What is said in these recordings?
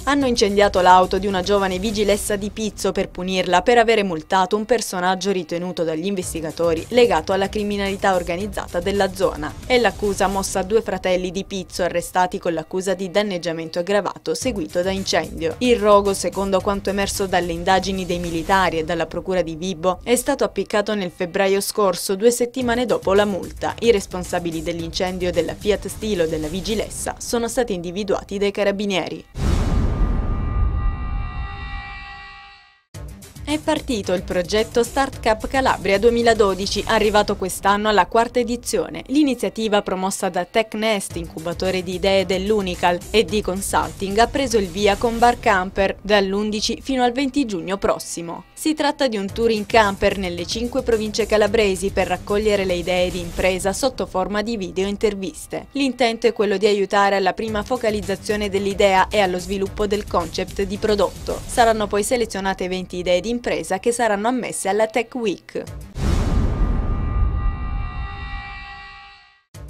Hanno incendiato l'auto di una giovane vigilessa di Pizzo per punirla per avere multato un personaggio ritenuto dagli investigatori legato alla criminalità organizzata della zona. È l'accusa mossa a due fratelli di Pizzo arrestati con l'accusa di danneggiamento aggravato seguito da incendio. Il rogo, secondo quanto emerso dalle indagini dei militari e dalla procura di Vibo, è stato appiccato nel febbraio scorso, 2 settimane dopo la multa. I responsabili dell'incendio della Fiat Stilo della vigilessa sono stati individuati dai carabinieri. È partito il progetto Start Cup Calabria 2012, arrivato quest'anno alla 4ª edizione. L'iniziativa, promossa da TechNest, incubatore di idee dell'Unical e di consulting, ha preso il via con Bar Camper dall'11 fino al 20 giugno prossimo. Si tratta di un tour in camper nelle 5 province calabresi per raccogliere le idee di impresa sotto forma di video e interviste. L'intento è quello di aiutare alla prima focalizzazione dell'idea e allo sviluppo del concept di prodotto. Saranno poi selezionate 20 idee di impresa che saranno ammesse alla Tech Week.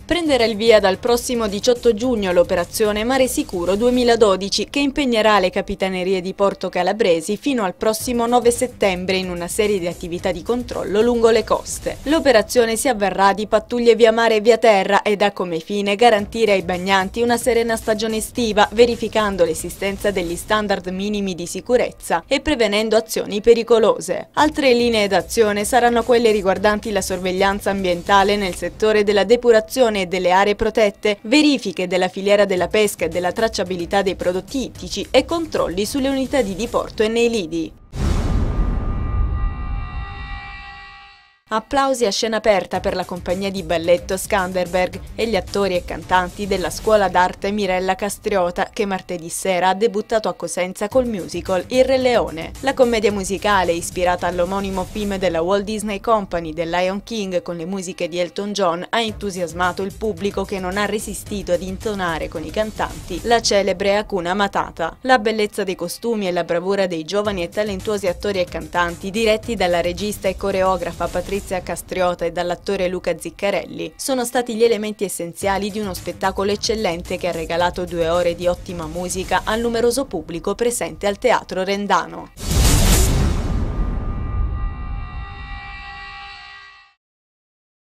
Prenderà il via dal prossimo 18 giugno l'operazione Mare Sicuro 2012, che impegnerà le capitanerie di porto calabresi fino al prossimo 9 settembre in una serie di attività di controllo lungo le coste. L'operazione si avverrà di pattuglie via mare e via terra ed ha come fine garantire ai bagnanti una serena stagione estiva, verificando l'esistenza degli standard minimi di sicurezza e prevenendo azioni pericolose. Altre linee d'azione saranno quelle riguardanti la sorveglianza ambientale nel settore della depurazione e delle aree protette, verifiche della filiera della pesca e della tracciabilità dei prodotti ittici e controlli sulle unità di diporto e nei lidi. Applausi a scena aperta per la compagnia di balletto Skanderberg e gli attori e cantanti della scuola d'arte Mirella Castriota, che martedì sera ha debuttato a Cosenza col musical Il Re Leone. La commedia musicale, ispirata all'omonimo film della Walt Disney Company del Lion King con le musiche di Elton John, ha entusiasmato il pubblico che non ha resistito ad intonare con i cantanti la celebre Hakuna Matata. La bellezza dei costumi e la bravura dei giovani e talentuosi attori e cantanti, diretti dalla regista e coreografa Patrizia Castriota e dall'attore Luca Ziccarelli, sono stati gli elementi essenziali di uno spettacolo eccellente che ha regalato 2 ore di ottima musica al numeroso pubblico presente al Teatro Rendano.